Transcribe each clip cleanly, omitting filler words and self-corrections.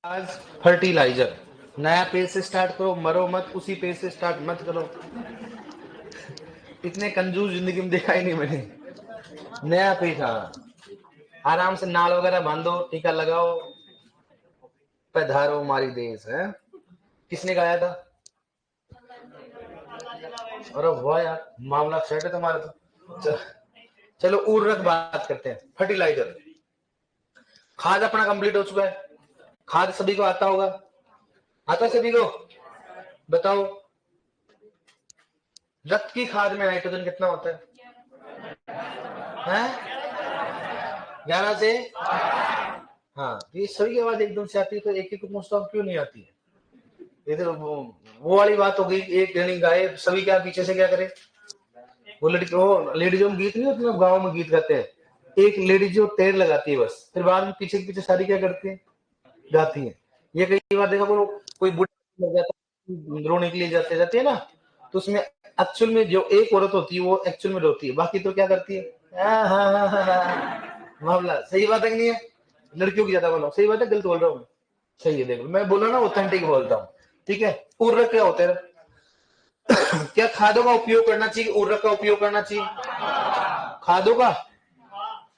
आज फर्टिलाइजर। नया पेज से स्टार्ट करो, मरो मत, उसी पेज से स्टार्ट मत करो। इतने कंजूस जिंदगी में देखा ही नहीं मैंने। नया पेज, हाँ, आराम से नाल वगैरह बांधो, टीका लगाओ, पधारो हमारी देश है। किसने गाया था? अरे वाह यार, मामला सेट है तुम्हारा तो। चलो उर्वरक बात करते हैं। फर्टिलाइजर, खाद अपना कंप्लीट हो चुका है। खाद सभी को आता होगा, आता सभी को? बताओ, रक्त की खाद में नाइट्रोजन कितना होता है? 11 से। हाँ, तो ये सभी की आवाज एकदम से आती है, तो एक एक को पूछता हूँ क्यों नहीं आती है? ये तो वो वाली बात हो गई, एक जनी गाए सभी क्या पीछे से क्या करे? वो लड़की, वो लेडीजों में गीत नहीं होते, लोग गाँव में गीत गाते हैं, एक लेडीज जो टेर लगाती है बस, फिर बाद में पीछे के पीछे सारी क्या करती है? गाती है। ये कई बार देखा, कोई बुढ़ा लग जाता है, रोने के लिए जाते जाते है ना, तो उसमें एक्चुअल में जो एक औरत होती है वो एक्चुअल में रोती है, बाकी तो क्या करती है? मामला सही बात है कि नहीं है? लड़कियों की ज्यादा बोलो, सही बात है गलत बोल रहा हूँ? सही है, देखो मैं बोला ना ऑथेंटिक बोलता हूँ। ठीक है, उर्वरक क्या होते हैं? क्या खादों का उपयोग करना चाहिए, उर्वरक का उपयोग करना चाहिए? खादों का,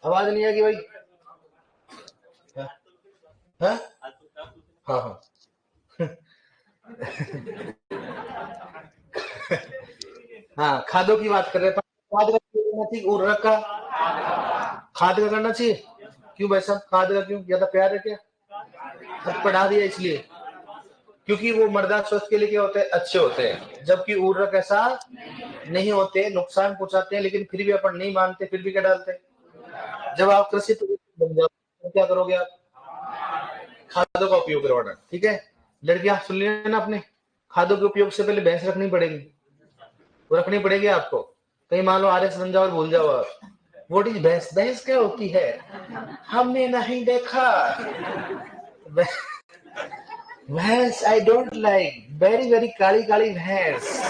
आवाज नहीं आएगी भाई। हाँ हाँ हाँ। हाँ, खादों की बात कर रहे हैं। खाद का उपयोग करना चाहिए, उर्वरक का? खाद का करना चाहिए। क्यों भाई साहब, खाद का क्यों? ज्यादा प्यार है क्या? सब पढ़ा दिया इसलिए? क्योंकि वो मृदा स्वास्थ्य के लिए क्या होते हैं? अच्छे होते हैं, जबकि उर्वरक ऐसा नहीं होते, नुकसान पहुंचाते हैं, लेकिन फिर भी अपन नहीं मानते, फिर भी क्या डालते हैं? जब आप कृषि बन जाओ तो क्या करोगे आप? खादों का उपयोग करवाना। ठीक है, लड़कियां सुन लिया ना अपने, खादों के उपयोग से पहले भैंस रखनी पड़ेगी, वो रखनी पड़ेगी आपको। कहीं मान लो आरएस बन जाओ और भूल जाओ आप। व्हाट इज भैंस? भैंस क्या होती है? हमने नहीं देखा। भैंस I don't like, very very काली काली भैंस।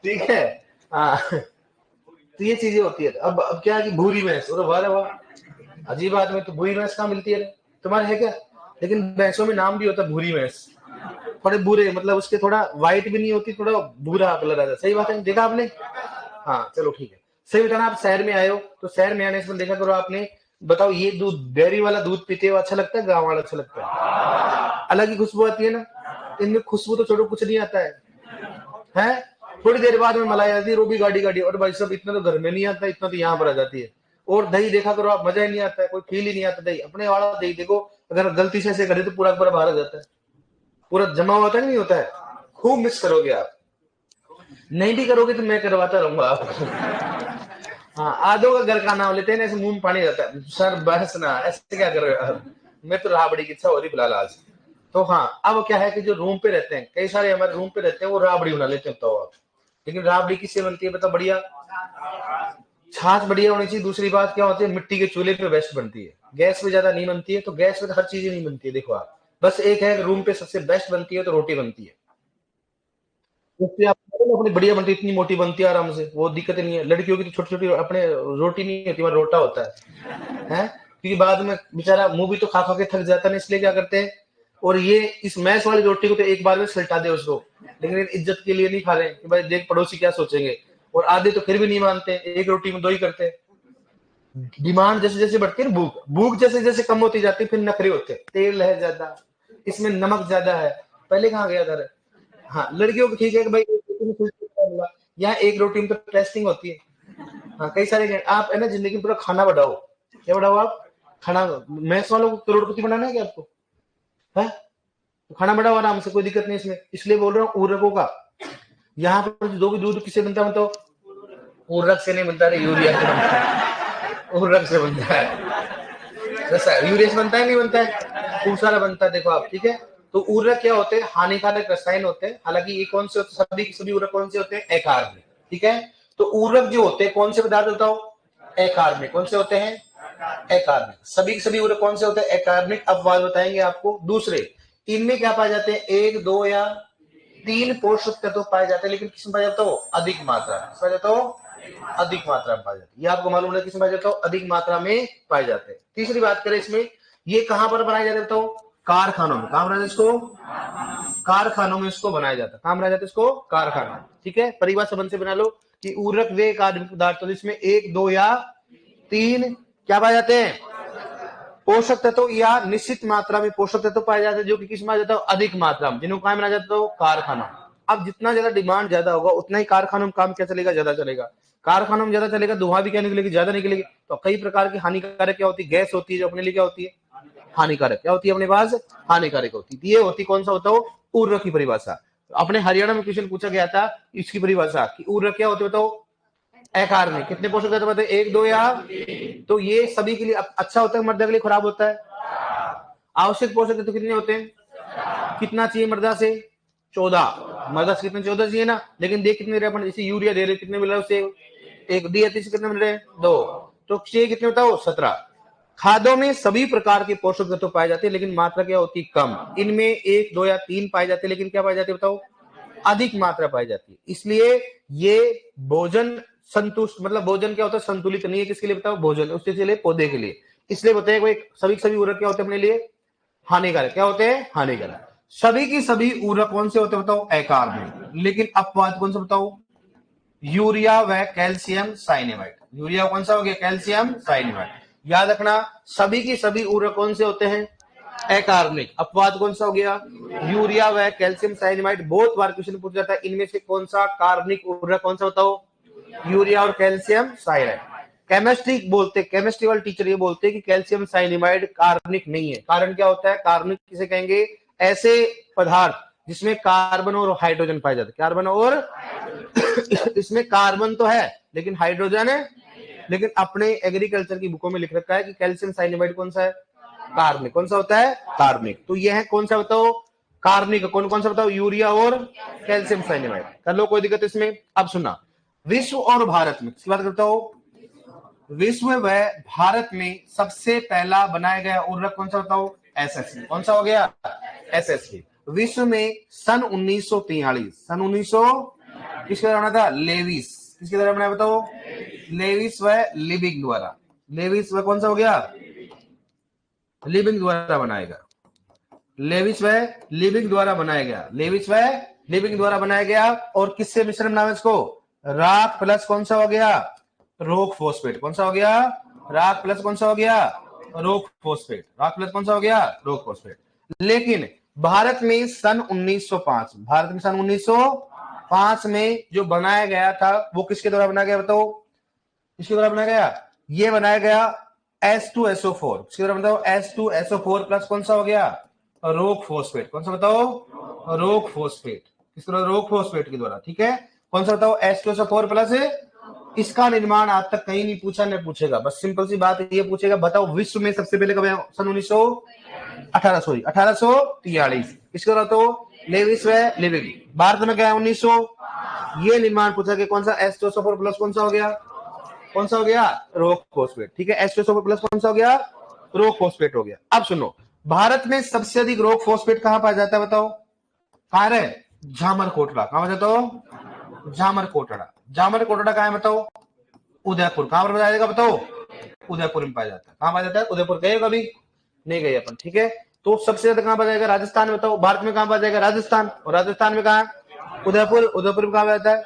ठीक है, हाँ, तो ये चीजें होती है। अब क्या है कि भूरी भैंस, और वाह वाह, अजीब बात में तो भूरी भैंस कहाँ मिलती है? तुम्हारे है क्या? लेकिन भैंसों में नाम भी होता है भूरी भैंस। थोड़े बुरे, मतलब उसके थोड़ा व्हाइट भी नहीं होती, थोड़ा भूरा कलर आता है। सही बात है, देखा आपने? हाँ चलो ठीक है। सही बताना, आप शहर में आए हो तो शहर में आने से देखा करो आपने। बताओ, ये दूध, डेयरी वाला दूध पीते हो अच्छा लगता है, गाँव वाला अच्छा लगता है? अलग ही खुशबू आती है ना। इनमें खुशबू तो छोड़ो, कुछ नहीं आता है? थोड़ी देर बाद में मलाई आती है, वो भी गाड़ी गाड़ी, और भाई साहब इतना तो घर में नहीं आता, इतना तो यहाँ पर आ जाती है। और दही देखा करो आप, मजा ही नहीं आता है, कोई फील ही नहीं आता दही, अपने वाला दही देखो, अगर गलती से ऐसे करे तो पूरा पूरा बाहर आ जाता है, पूरा जमा होता है, नहीं होता है? खूब मिस करोगे आप। नहीं भी करोगे तो मैं करवाता रहूंगा आपको। हाँ, आधो का घर का नाम लेते हैं ना, ऐसे मुंह में पानी जाता है, सर बहस ना, ऐसे क्या कर रहे हो आप? मैं तो राबड़ी की इच्छा हो रही फिलहाल आज। तो हाँ, अब क्या है कि जो रूम पे रहते हैं, कई सारे हमारे रूम पे रहते हैं, वो राबड़ी बना लेते हैं, तो आप। लेकिन राबड़ी किससे बनती है? बता, बढ़िया छाछ बढ़िया होनी चाहिए। दूसरी बात क्या होती है, मिट्टी के चूल्हे पे बेस्ट बनती है, गैस पे ज्यादा नहीं बनती है। तो गैस पे तो हर चीज नहीं बनती है, देखो आप, बस एक है रूम पे सबसे बेस्ट बनती है तो रोटी बनती है। उससे आप अपनी बढ़िया बनती है, इतनी मोटी बनती है आराम से, वो दिक्कत नहीं है। लड़कियों की तो छोटी छोटी अपने रोटी नहीं होती, वहां रोटा होता है? क्योंकि बाद में बेचारा मुंह भी तो खा खा के थक जाता है, इसलिए क्या करते हैं, और ये इस मैस वाली रोटी को तो एक बार में सलटा दे उसको, लेकिन इज्जत के लिए नहीं खा रहे कि भाई देख पड़ोसी क्या सोचेंगे। और आधे तो फिर भी नहीं मानते, एक रोटी में दो ही करते हैं। डिमांड जैसे जैसे बढ़ती है ना, भूख भूख जैसे जैसे कम होती जाती है, फिर नखरे होते हैं, तेल है ज्यादा, इसमें नमक ज्यादा है, पहले कहाँ गया था? हाँ, लड़कियों को ठीक है कि भाई यहाँ एक रोटी में तो टेस्टिंग होती है। हाँ, कई सारे आप है ना, जिंदगी में पूरा खाना बढ़ाओ। क्या बढ़ाओ आप? खाना। मैथ्स वालों को करोड़पति बनाना है क्या आपको? है? तो खाना बढ़ाओ आराम से, कोई दिक्कत नहीं इसमें, इसलिए बोल रहा हूँ उर्वरकों का। यहाँ पर जो भी दूध किससे बनता है बताओ? उर्वरक से नहीं बनता है, यूरिया से बनता है। उर्वरक से बनता है, जैसा यूरिया से बनता है, नहीं बनता है, खूब सारा बनता है, देखो आप। ठीक है, तो उर्वरक क्या होते हैं? हानिकारक रसायन होते हैं। हालांकि ये कौन से होते हैं? सभी सभी उर्वरक कौन से होते हैं? अकार्बनिक। ठीक है, तो उर्वरक जो होते हैं कौन से पदार्थ बताओ? अकार्बनिक। कौन से होते हैं? अकार्बनिक। सभी सभी उर्वरक कौन से होते हैं? अकार्बनिक। अब बात बताएंगे आपको दूसरे, इनमें क्या पाए जाते हैं? एक, दो या तीन पोषक तत्व पाए जाते हैं, लेकिन किसमें पाया जाता हो? अधिक मात्रा में पाया जाता हो, अधिक मात्रा में पाए जाते हैं। ये आपको मालूम है, किसमें पाया जाता हो? अधिक मात्रा में पाए जाते हैं। तीसरी बात करें इसमें, ये कहां पर बनाया जाता है बताओ? कारखानों में। कहां बनाया जाता है इसको? कारखानों में इसको बनाया जाता है। कहां बनाया जाता है इसको? कारखानों। ठीक है, परिवार संबंध से बना लो कि उर्वरक वे कार्बनिक पदार्थ जिसमें 1, 2 या 3 क्या पाए जाते हैं? पोषक तत्व या निश्चित मात्रा में पोषक तत्व पाए जाते हैं, जो कि किस में आ जाता है? अधिक मात्रा में, जिनको कहां बनाया जाता है? कारखाना। अब जितना ज्यादा डिमांड ज्यादा होगा उतना ही कारखानों में काम क्या चलेगा? ज्यादा चलेगा। कारखानों में ज्यादा चलेगा, धुआं भी क्या निकलेगी? ज्यादा निकलेगी। तो कई प्रकार की हानिकारक क्या होती है? गैस होती है, जो अपने लिए क्या होती है? हानिकारक। क्या होती है अपने पास? हानिकारक होती है। ये होती कौन सा होता है? उर्वरक की परिभाषा। अपने हरियाणा में क्वेश्चन पूछा गया था इसकी परिभाषा कि उर्वरक क्या होते बताओ? अकार्बनिक। कितने पोषक तत्व बताए? 1, 2 या? तो ये सभी के लिए अच्छा होता है, मृदा के लिए खराब होता है? आवश्यक पोषक तत्व कितने होते हैं? कितना चाहिए मृदा से? 14। मृदा से कितने? 14 चाहिए ना। लेकिन देख कितने दे रहे अपन? इसे यूरिया दे रहे, कितने मिल रहा है उसे? 1। डीएपी से कितने मिल रहे हैं? 2। तो चाहिए कितने बताओ? 17। खादों में सभी प्रकार के पोषक तत्व पाए जाते हैं, लेकिन मात्रा क्या होती है? कम। इनमें 1, 2 या 3 पाए जाते हैं, लेकिन क्या पाए जाते हैं बताओ? अधिक मात्रा पाई जाती है। इसलिए ये भोजन संतुष्ट, मतलब भोजन क्या होता है? संतुलित नहीं है। किसके लिए बताओ? भोजन, उसके लिए, पौधे के लिए। इसलिए बताइए कोई सभी उर्वरक क्या होते हैं अपने लिए? हानिकारक। क्या होते हैं? हानिकारक। सभी की सभी उर्वरक कौन से होते हैं बताओ? अकार्बनिक। लेकिन अपवाद कौन सा बताओ? यूरिया व कैल्शियम साइनेमाइड। यूरिया कौन सा हो गया? Calcium cyanamide. याद रखना, सभी की सभी उर्वरक कौन से होते हैं? अकार्बनिक। अपवाद कौन सा हो गया? यूरिया व कैल्शियम साइनेमाइड। बहुत बार क्वेश्चन पूछा जाता है इनमें से कौन सा कार्बनिक उर्वरक कौन सा बताओ? यूरिया और कैल्शियम साइनाइड। केमिस्ट्री बोलते, केमिस्ट्री वाले टीचर ये बोलते हैं कि कैल्शियम साइनेमाइड कार्बनिक नहीं है। कारण क्या होता है? कार्बनिक किसे कहेंगे? ऐसे पदार्थ जिसमें कार्बन और हाइड्रोजन पाए जाते हैं। कार्बन और इसमें कार्बन तो है लेकिन हाइड्रोजन है। लेकिन अपने एग्रीकल्चर की बुकों में लिख रखा है कि कैल्शियम साइनेमाइड कौन सा है? कार्बनिक। कौन सा होता है? कार्बनिक। तो यह है कौन सा बताओ? कार्बनिक। कौन सा बताओ? यूरिया और कैल्शियम साइनेमाइड। कर लो, कोई दिक्कत इसमें? अब सुना, विश्व और भारत में किसकी बात करता हूं? विश्व व भारत में सबसे पहला बनाया गया उर्वरक कौन सा बताओ? एसएसपी। कौन सा हो गया? एसएसपी। विश्व में सन 1943, सन 1900 किसके द्वारा बना था? लेविस। किसके द्वारा बनाया बताओ? लेविस व लिबिंग द्वारा। लेविस व कौन सा हो गया? लिबिंग द्वारा बनाया गया। लेविस व लिबिंग द्वारा बनाया गया। लेविस व लिबिंग द्वारा बनाया गया। और किससे मिश्रण नाम है इसको? राख प्लस कौन सा हो गया? रोक फॉस्फेट। कौन सा हो गया? राख प्लस कौन सा हो गया? रोक फॉस्फेट। राख प्लस कौन सा हो गया? रोक फॉस्फेट। लेकिन भारत में सन 1905, भारत में सन 1905 में जो बनाया गया था वो किसके द्वारा बनाया गया बताओ? किसके द्वारा बनाया गया? ये बनाया गया H2SO4। किसके द्वारा बताओ? H2SO4 प्लस कौन सा हो गया? रोक फॉस्फेट। कौन सा बताओ? रोक फॉस्फेट। किस तरह? रोक फॉस्फेट के द्वारा। ठीक है, कौन सा बताओ? H2SO4 plus. इसका निर्माण आज तक कहीं नहीं पूछा, नहीं पूछेगा। बस सिंपल सी बात ये पूछेगा, बताओ विश्व में सबसे पहले कब? सन 1843। किसके द्वारा? तो लेविस व लिबिंग। भारत में गया 1900। ये निर्माण पूछा कि कौन सा? H2SO4 प्लस कौन सा हो गया? कौन सा हो गया? रोक फॉस्फेट। ठीक है, H2SO4 प्लस कौन सा हो गया? रोक फॉस्फेट हो गया। अब सुनो, भारत में सबसे अधिक रोक फॉस्फेट कहां पाया जाता है बताओ? कहां है? झामर कोटड़ा। कहां पाया जाता है? झामर कोटड़ा। झामर कोटड़ा कहां है बताओ? उदयपुर। कहां पर पाया जाएगा बताओ? उदयपुर में पाया जाता है। कहां पाया जाता है? उदयपुर। गए कभी? नहीं गए अपन। ठीक है, तो सबसे ज्यादा कहां पाया जाएगा? राजस्थान में। बताओ भारत में कहां पाया जाएगा? राजस्थान। और राजस्थान में कहां? उदयपुर। उदयपुर में कहां पाया जाता है?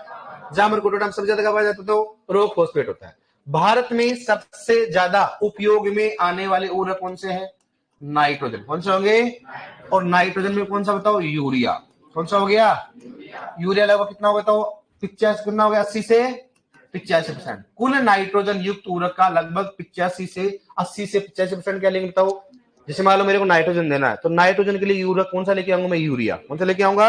जामर कोटड़ा में सबसे ज्यादा कहां पाया जाता है? तो रोक फॉस्फेट होता है। भारत में सबसे ज्यादा उपयोग में आने वाले उर्वरक कौन से हैं? नाइट्रोजन। कौन से होंगे? और नाइट्रोजन में कौन सा बताओ? यूरिया। कौन सा हो गया? यूरिया लगभग कितना होगा बताओ? 85 कितना हो गया? 80 से 85%। कुल नाइट्रोजन युक्त उर्वरक का लगभग 85 से 80 से 85% क्या लेंगे बताओ? जैसे मान लो मेरे को नाइट्रोजन देना है, तो नाइट्रोजन के लिए उर्वरक कौन सा लेके आऊंगा मैं? यूरिया। कौन सा लेके आऊंगा?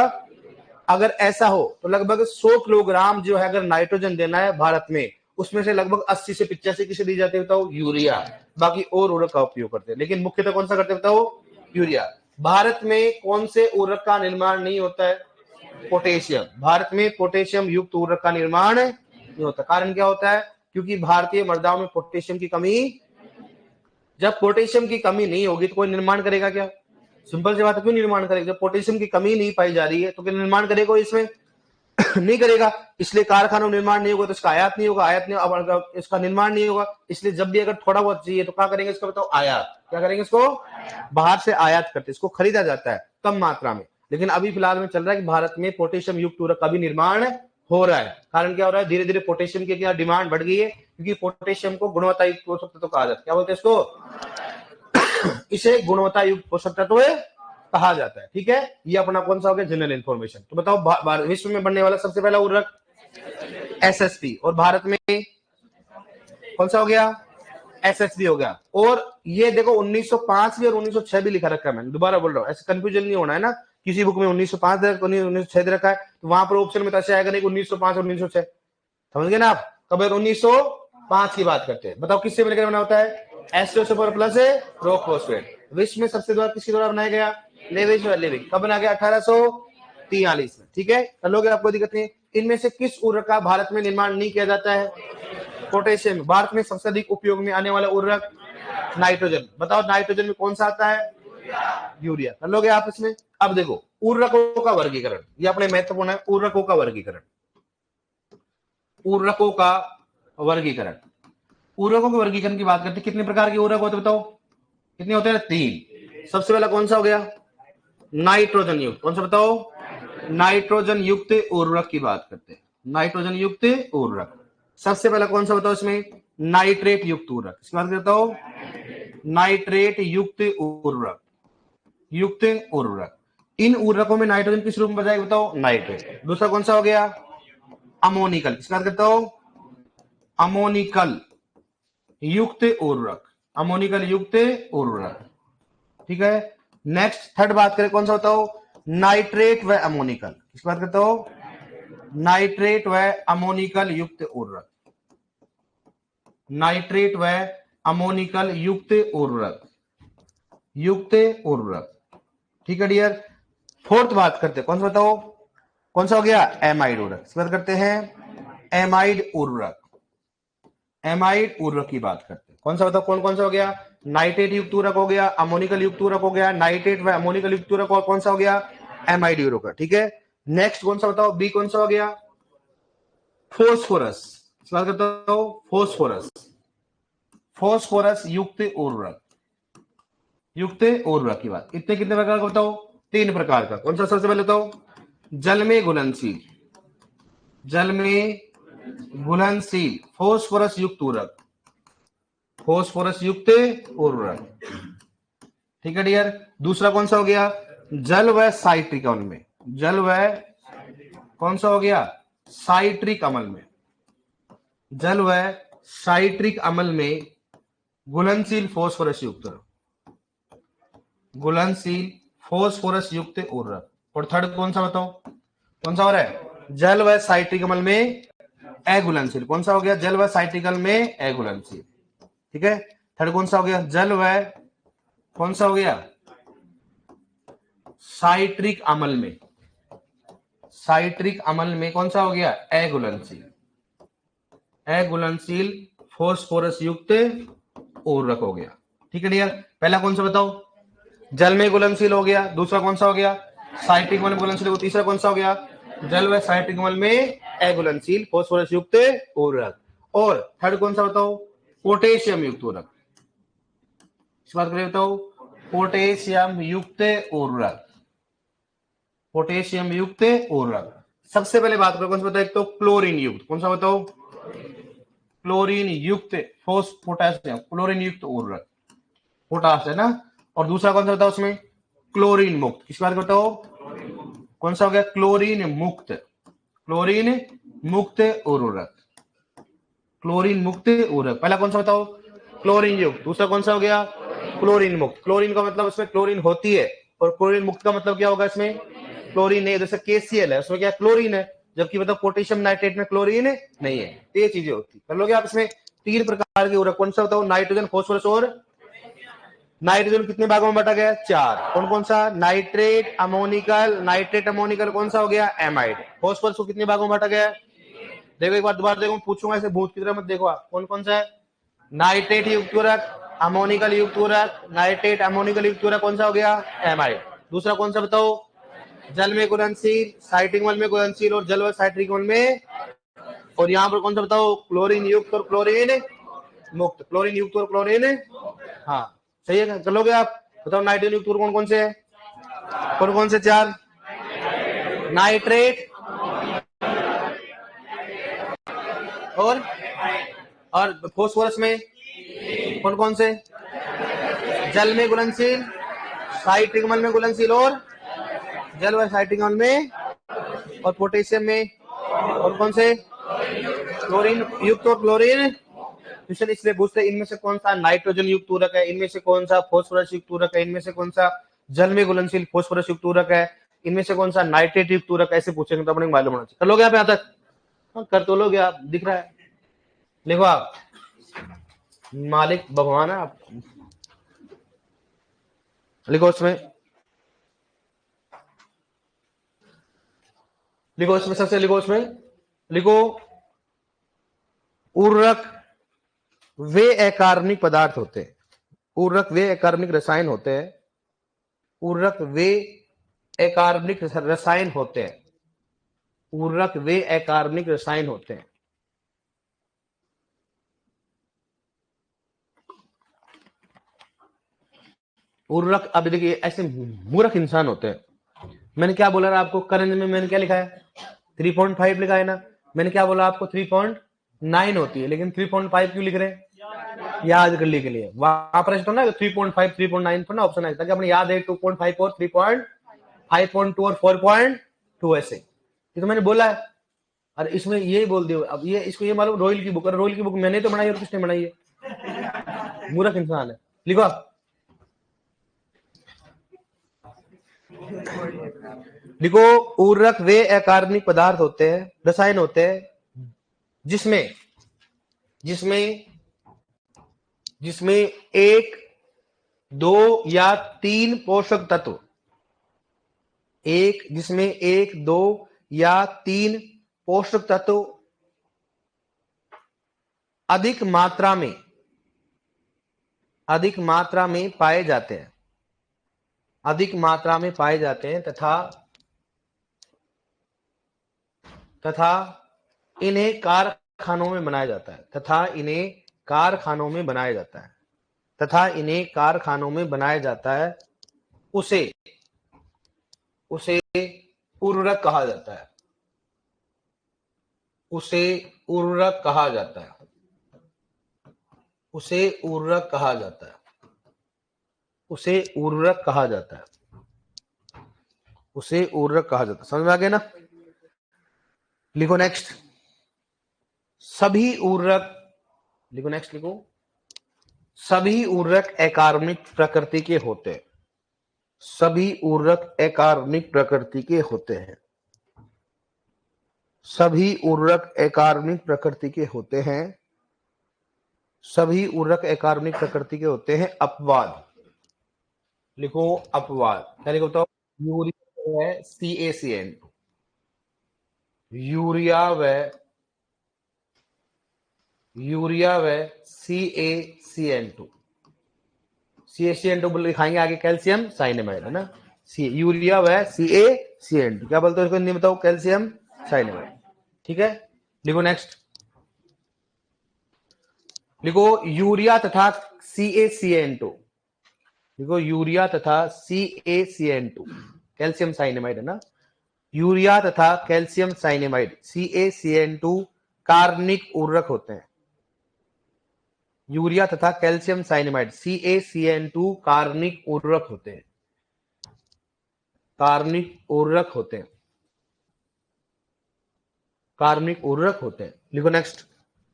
अगर ऐसा हो तो लगभग 100 किलोग्राम जो है अगर नाइट्रोजन देना है भारत में, उसमें से लगभग 80 से 85 किसे दी जाती है बताओ? यूरिया। बाकी और उर्वरक का उपयोग करते हैं, लेकिन मुख्यतः कौन सा करते हैं बताओ? यूरिया। भारत में कौन से उर्वरक का निर्माण नहीं होता है? पोटेशियम। भारत में पोटेशियम युक्त उर्वरक का निर्माण नहीं होता। कारण क्या होता है? क्योंकि भारतीय मृदाओं में पोटेशियम की कमी। जब पोटेशियम की कमी नहीं होगी तो कोई निर्माण करेगा क्या? सिंपल सी बात है, क्यों निर्माण करेगा? जब पोटेशियम की कमी नहीं पाई जा रही है तो क्या निर्माण करेगा इसमें? नहीं करेगा, इसलिए कारखानों निर्माण नहीं होगा तो इसका आयात नहीं होगा, आयात नहीं होगा इसका निर्माण नहीं होगा, इसलिए जब भी अगर थोड़ा बहुत चाहिए तो क्या करेंगे इसको बताओ, आयात। क्या करेंगे इसको, बाहर से आयात करते, इसको खरीदा जाता है कम मात्रा में। लेकिन अभी फिलहाल में चल रहा है कि भारत में पोटेशियम युक्त उर्वरक का भी निर्माण हो रहा है। कारण क्या हो रहा है, धीरे धीरे पोटेशियम की क्या डिमांड बढ़ गई है, क्योंकि पोटेशियम को गुणवत्ता युक्त पोषक तत्व कहा जाता है। क्या बोलते हैं इसको, इसे गुणवत्ता युक्त पोषक तत्व कहा जाता है। ठीक है, ये अपना कौन सा हो गया, जनरल इंफॉर्मेशन। तो बताओ विश्व में बनने वाला सबसे पहला उर्वरक एसएसपी, और भारत में कौन सा हो गया, एसएसपी हो गया। और ये देखो 1905 भी और 1906 भी लिखा रखा है, मैंने दोबारा बोल रहा हूँ, ऐसे कंफ्यूजन नहीं होना है ना, किसी बुक में 1905 1906 दे रखा है तो वहां पर ऑप्शन में तो ऐसे आएगा नहीं 1905 और 1906, समझ गए ना आप। कब 1905 की बात करते हैं, बताओ किससे मिलकर बना होता है, एस्टोसुपर प्लस रॉक फॉस्फेट। विश्व में सबसे ज्यादा किसके द्वारा बनाया गया, लेविस वैलेविक। कब बना गया, 1843 में। ठीक है, कर लोगे, आपको दिक्कत नहीं। इनमें से किस उर्वरक का भारत में निर्माण नहीं किया जाता है, पोटेशियम। भारत में सबसे अधिक उपयोग में आने वाला उर्वरक नाइट्रोजन। बताओ नाइट्रोजन में कौन सा आता है, यूरिया। कर लोगे आप इसमें। अब देखो उर्वरकों का वर्गीकरण, ये अपने महत्वपूर्ण है, उर्वरकों का वर्गीकरण। उर्वरकों का वर्गीकरण, उर्वरकों के वर्गीकरण की बात करते हैं, कितने प्रकार के उर्वरक होते हैं बताओ, कितने होते हैं, 3। सबसे पहला कौन सा हो गया, नाइट्रोजन युक्त। कौन सा बताओ, नाइट्रोजन युक्त उर्वरक की बात करते हैं, नाइट्रोजन युक्त उर्वरक। सबसे पहला कौन सा बताओ इसमें, नाइट्रेट युक्त उर्वरक। इसकी बात करता हूं, नाइट्रेट युक्त उर्वरक, युक्त उर्वरक। इन उर्वरकों में नाइट्रोजन किस रूप में बजाय बताओ, नाइट्रेट। दूसरा कौन सा हो गया, अमोनिकल। इसकी बात करता हूं, अमोनिकल युक्त उर्वरक, अमोनिकल युक्त उर्वरक। ठीक है, नेक्स्ट थर्ड बात करें, कौन सा बताओ, नाइट्रेट व अमोनिकल। इसकी बात करता हूं, नाइट्रेट व अमोनिकल युक्त उर्वरक, नाइट्रेट व अमोनिकल युक्त उर्वरक, युक्त उर्वरक। ठीक है डियर। फोर्थ बात करते हैं, कौन सा बताओ, कौन सा हो गया, एमाइड उर्वरक। इस बात करते हैं, एमाइड उर्वरक, एमाइड उर्वरक की बात करते हैं। कौन सा बताओ, कौन कौन सा हो गया, नाइट्रेट युक्त उर्वरक हो गया, अमोनिकल युक्त उर्वरक हो गया, नाइट्रेट व अमोनिकल युक्त उर्वरक, और कौन सा हो गया, एमाइड उर्वरक। ठीक है, नेक्स्ट कौन सा बताओ, बी कौन सा हो गया, फोस्फोरस। इस बात करता हूं, फोस्फोरस, फोस्फोरस युक्त उर्वरक, युक्त उर्वरक की बात। इतने कितने प्रकार का बताओ, 3 प्रकार का। कौन सा सबसे पहले बताओ, जल में घुलनशील, जल में घुलनशील फोस्फोरस युक्त उर्वरक, फोस्फोरस युक्त उर्वरक। ठीक है डियर। दूसरा कौन सा हो गया, जल व साइट्रिक अम्ल में, जल व कौन सा हो गया, साइट्रिक अम्ल में, जल व साइट्रिक अम्ल में घुलनशील फोस्फोरस युक्त, घुलनशील फोस्फोरस युक्त उर्वरक। और थर्ड कौन सा बताओ, कौन सा हो रहा है, जल व साइट्रिक अम्ल में अघुलनशील। कौन सा हो गया, जल व साइट्रिक अम्ल में अघुलनशील। ठीक है, थर्ड कौन सा हो गया, जल व कौन सा हो गया, साइट्रिक अम्ल में, साइट्रिक अम्ल में कौन सा हो गया, अघुलनशील, अघुलनशील फोस्फोरस युक्त उर्वरक हो गया। ठीक है डियर। पहला कौन सा बताओ, जल में घुलनशील हो गया। दूसरा कौन सा हो गया, साइट्रिक अम्ल में घुलनशील। तीसरा कौन सा हो गया, जल व साइट्रिक अम्ल में अघुलनशील फोस्फोरस युक्त उर्वरक। और थर्ड कौन सा बताओ, पोटेशियम युक्त उर्वरक। इस बात करें बताओ, पोटेशियम युक्त उर्वरक, पोटेशियम युक्त उर्वरक। सबसे पहले बात करो, कौन सा बताओ, एक तो क्लोरीन युक्त। कौन सा बताओ, क्लोरीन युक्त पोटेशियम, क्लोरीन युक्त उर्वरक, पोटास है ना। और दूसरा कौन सा बताओ उसमें, क्लोरीन मुक्त। किस बात बताओ, कौन सा हो गया, क्लोरीन मुक्त, क्लोरीन मुक्त उर्वरक, क्लोरीन मुक्त उर्वरक। पहला कौन सा बताओ, क्लोरीन युक्त। दूसरा कौन सा हो गया, क्लोरीन मुक्त। क्लोरीन का मतलब उसमें क्लोरीन होती है, और क्लोरीन मुक्त का मतलब क्या होगा, इसमें क्लोरीन नहीं है। जैसे KCl है, उसमें क्या क्लोरीन है, जबकि मतलब पोटेशियम नाइट्रेट में क्लोरीन नहीं है। ये चीजें होती कर लोगे आप। इसमें 3 प्रकार के उर्वरक, कौन सा बताओ, नाइट्रोजन, फोस्फोरस और नाइट्रोजन कितने भागों में बांटा गया, 4। कौन कौन सा, नाइट्रेट, अमोनिकल, नाइट्रेट अमोनिकल, कौन सा हो गया, एमाइड। फोस्फोरस को कितने भागों में बांटा गया, देखो एक बार दोबारा देखो, पूछूंगा ऐसे भूत की तरह मत देखो आप। कौन कौन सा है, नाइट्रेट युक्त उर्वरक, अमोनिकल युक्त उर्वरक, नाइट्रेट अमोनिकल युक्त उर्वरक, कौन सा हो गया, एमाइड। दूसरा कौन सा बताओ, जल में घुलनशील, साइट्रिक अम्ल में घुलनशील और जल व साइट्रिक अम्ल में। और यहाँ पर कौन सा बताओ, क्लोरीन युक्त और क्लोरीन मुक्त, क्लोरीन युक्त और क्लोरीन, हाँ सही है, कर लोगे आप। बताओ नाइट्रोजन युक्त कौन कौन से है, कौन कौन से चार, नाइट्रेट और फोस्फोरस में कौन कौन से, जल में घुलनशील, साइट्रिक अम्ल में घुलनशील और जल व साइट्रिक अम्ल में, और पोटेशियम में कौन कौन से, क्लोरीन युक्त और क्लोरीन। क्वेश्चन इसलिए पूछते हैं इनमें से कौन सा नाइट्रोजन युक्त उर्वरक है, इनमें से कौन सा फोस्फोरस युक्त उर्वरक है, इनमें से कौन सा जल में घुलनशील फोस्फोरस युक्त उर्वरक है, इनमें से कौन सा नाइट्रेट युक्त उर्वरक, ऐसे पूछेंगे तो अपने मालूम होना चाहिए। कर लोगे आप यहाँ तक, हाँ, कर तो लोगे आप, दिख रहा है, लिखो आप, मालिक भगवान है आप, लिखो उसमें, लिखो उसमें, सबसे लिखो उसमें, लिखो उर्वरक वे अकार्बनिक पदार्थ होते हैं, उर्वरक वे अकार्बनिक रसायन होते हैं, उर्वरक वे अकार्बनिक रसायन होते हैं, उर्वरक वे अकार्बनिक रसायन होते हैं। उर्वरक, अब देखिए ऐसे मूर्ख इंसान होते हैं। मैंने क्या बोला ना आपको, करंज में मैंने क्या लिखा है, 3.5 लिखा है ना, मैंने क्या बोला आपको 3.9 होती है, लेकिन 3.5 क्यों लिख रहे हैं, याद करने के लिए। वहां पर तो ना 3.5 3.9 पर ना ऑप्शन आया था कि अपने याद है 2.5 और 3.5.2 और 4.2 ऐसे, ये तो मैंने बोला है। और इसमें ये बोल दियो, अब ये इसको ये मालूम रोयल की बुक, रोयल की बुक मैंने तो बनाई और किसने बनाई है, मूर्ख इंसान है। लिखो आप, लिखो उर्वरक वे अकार्बनिक पदार्थ होते हैं, रसायन होते हैं जिसमें जिसमें जिसमें एक, दो या तीन पोषक तत्व, एक जिसमें एक, दो या तीन पोषक तत्व अधिक मात्रा में पाए जाते हैं, अधिक मात्रा में पाए जाते हैं तथा इन्हें कारखानों में बनाया जाता है, तथा इन्हें कारखानों में बनाया जाता है, तथा इन्हें कारखानों में बनाया जाता है, उसे उसे उर्वरक कहा जाता है, उसे उर्वरक कहा जाता है, उसे उर्वरक कहा जाता है, उसे उर्वरक कहा जाता है, उसे उर्वरक कहा जाता है। समझ में आ गया ना। लिखो नेक्स्ट, सभी उर्वरक, लिखो नेक्स्ट, लिखो सभी उर्वरक अकार्बनिक प्रकृति के होते हैं, सभी उर्वरक अकार्बनिक प्रकृति के होते हैं, सभी उर्वरक अकार्बनिक प्रकृति के होते हैं, सभी उर्वरक अकार्बनिक प्रकृति के होते हैं। अपवाद, लिखो अपवाद, क्या लिखो तो, यूरिया है CaCN, यूरिया व CaCN2, CaCN2 लिखाएंगे आगे, कैल्शियम साइनेमाइड है ना, यूरिया व CaCN2, क्या बोलते हो इसको, नहीं बताओ, कैल्शियम साइनेमाइड, ठीक है। लिखो नेक्स्ट, लिखो यूरिया तथा CaCN2, लिखो यूरिया तथा CaCN2, कैल्शियम साइनेमाइड है ना, यूरिया तथा कैल्शियम साइनेमाइड CaCN2 कार्बनिक उर्वरक होते हैं, यूरिया तथा कैल्शियम साइनेमाइड CaCN2 कार्बनिक उर्वरक होते हैं, कार्बनिक उर्वरक होते हैं, कार्बनिक उर्वरक होते हैं। लिखो नेक्स्ट,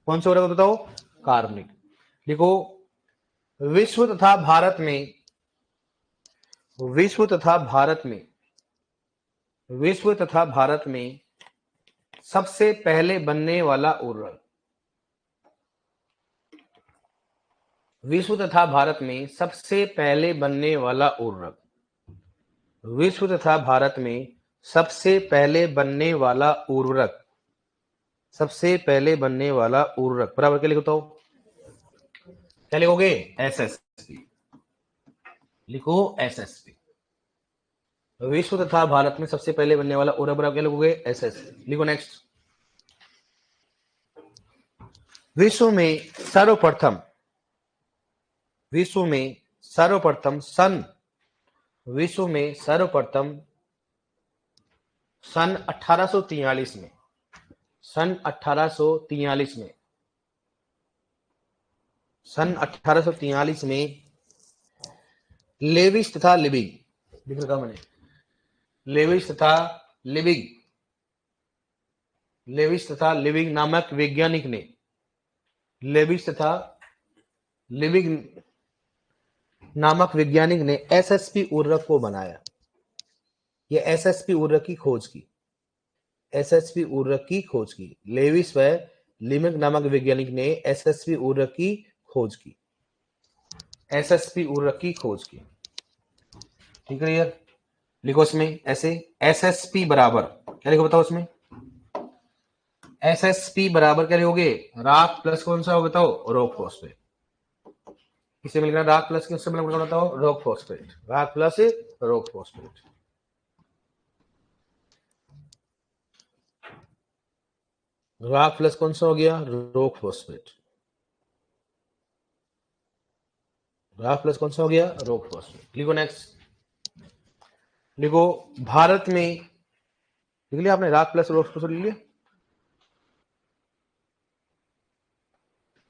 कौन से उर्वरक बताओ, कार्बनिक। लिखो विश्व तथा भारत में, विश्व तथा भारत में, विश्व तथा भारत में सबसे पहले बनने वाला उर्वरक, विश्व तथा भारत में सबसे पहले बनने वाला उर्वरक, विश्व तथा भारत में सबसे पहले बनने वाला उर्वरक, सबसे पहले बनने वाला उर्वरक बराबर क्या लिखो, क्या लिखोगे, SSP, लिखो SSP, विश्व तथा भारत में सबसे पहले बनने वाला उर्वरक क्या लिखोगे? एसएस। लिखो नेक्स्ट। विश्व में सर्वप्रथम विश्व में सर्वप्रथम सन 1843 में सन 1843 में लेविस तथा लिविंग, लिख रखा मैंने, लेविस तथा लिविंग नामक वैज्ञानिक ने एसएसपी उर्वरक को बनाया। ये एसएसपी उर्वरक की खोज की लेविस व लिमिक नामक वैज्ञानिक ने एसएसपी उर्वरक की खोज की। ठीक है यार, लिखो इसमें ऐसे, एसएसपी बराबर क्या लिखो बताओ इसमें? एसएसपी बराबर क्या लिखोगे? राख प्लस कौन सा हो बताओ? Rock phosphate. किससे मिल रहा? राख प्लस किससे मिल रहा बताओ? Rock phosphate. राख प्लस रॉक फॉस्फेट। राख प्लस कौन सा हो गया? Rock phosphate. राख प्लस कौन सा हो गया? Rock phosphate. लिखो नेक्स्ट। लिखो भारत में, लिख लिया आपने? राख प्लस रॉक फॉस्फेट लिख लिया?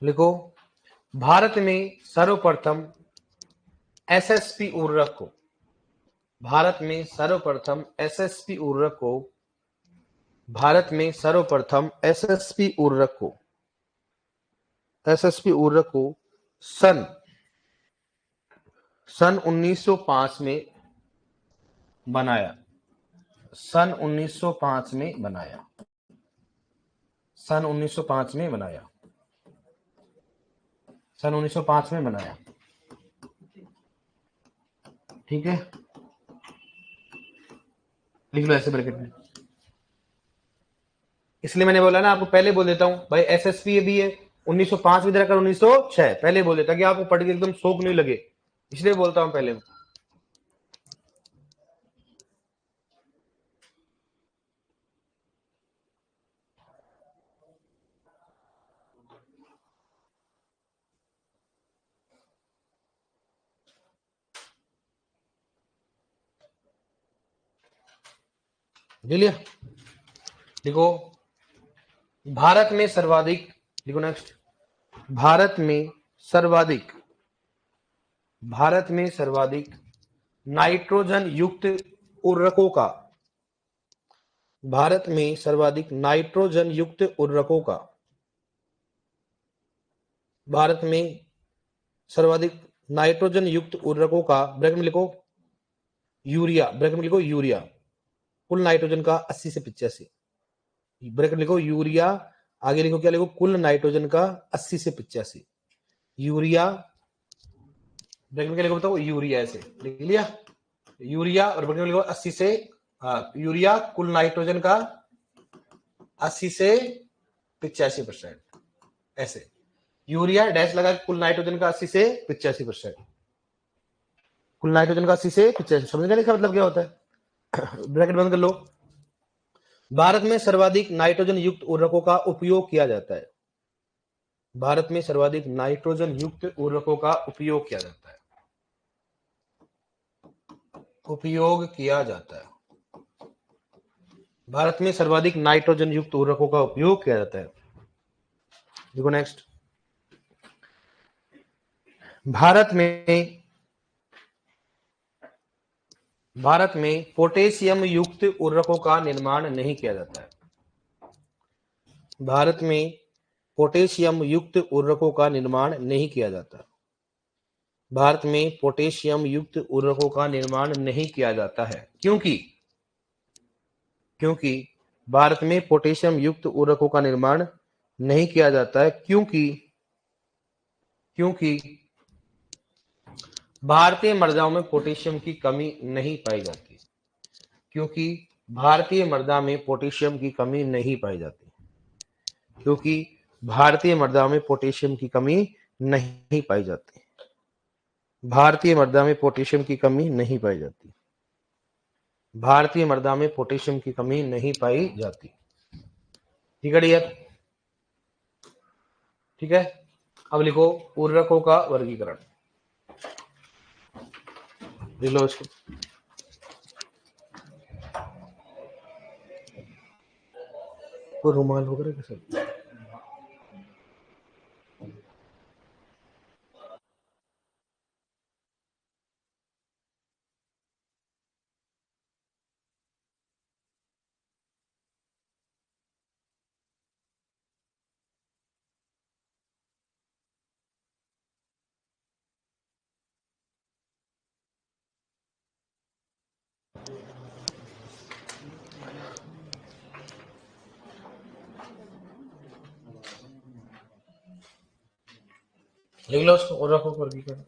लिखो भारत में सर्वप्रथम एसएसपी उर्वरक को भारत में सर्वप्रथम एसएसपी उर्वरक को सन 1905 में बनाया। सन 1905 में बनाया। ठीक है, लिख लो ऐसे ब्रैकेट में। इसलिए मैंने बोला ना, आपको पहले बोल देता हूं भाई, एसएसपी भी है 1905 में कर 1906, पहले बोल देता कि आपको पढ़ के एकदम शौक नहीं लगे, इसलिए बोलता हूं पहले। ले लिया? देखो भारत में सर्वाधिक, देखो नेक्स्ट, भारत में सर्वाधिक नाइट्रोजन युक्त उर्वरकों का भारत में सर्वाधिक नाइट्रोजन युक्त उर्वरकों का ब्रैकेट में लिखो यूरिया, कुल नाइट्रोजन का 80 से 85, ब्रैकेट लिखो यूरिया, आगे लिखो क्या लिखो? कुल नाइट्रोजन का 80 से 85 यूरिया, ब्रैकेट में क्या लिखो बताओ? यूरिया, ऐसे लिख लिया यूरिया, और ब्रैकेट में लिखो 80 से, यूरिया कुल नाइट्रोजन का 80 से 85%, ऐसे यूरिया डैश लगा कुल नाइट्रोजन का 80 से 85%, कुल नाइट्रोजन का 80 से 85, समझ गए क्या मतलब क्या होता है? ब्रैकेट बंद कर लो। भारत में सर्वाधिक नाइट्रोजन युक्त उर्वरकों का उपयोग किया जाता है। भारत में सर्वाधिक नाइट्रोजन युक्त उर्वरकों का उपयोग किया जाता है। भारत में सर्वाधिक नाइट्रोजन युक्त उर्वरकों का उपयोग किया जाता है। देखो नेक्स्ट, भारत में पोटेशियम युक्त उर्वरकों का निर्माण नहीं किया जाता है। भारत में पोटेशियम युक्त उर्वरकों का निर्माण नहीं किया जाता। भारत में पोटेशियम युक्त उर्वरकों का निर्माण नहीं किया जाता है, क्योंकि भारत में पोटेशियम युक्त उर्वरकों का निर्माण नहीं किया जाता है, क्योंकि भारतीय मृदाओं में पोटेशियम की कमी नहीं पाई जाती। क्योंकि भारतीय मृदा में पोटेशियम की कमी नहीं पाई जाती। भारतीय मृदा में पोटेशियम की कमी नहीं पाई जाती। भारतीय मृदा में पोटेशियम की कमी नहीं पाई जाती। भारतीय मृदा में पोटेशियम की कमी नहीं पाई जाती। ठीक है डियर, ठीक है। अब लिखो उर्वरकों का वर्गीकरण। लिख लो इसको। कोई रुमाल वगैरह कैसे? लिख लो उसको, उर्वरकों का वर्गीकरण।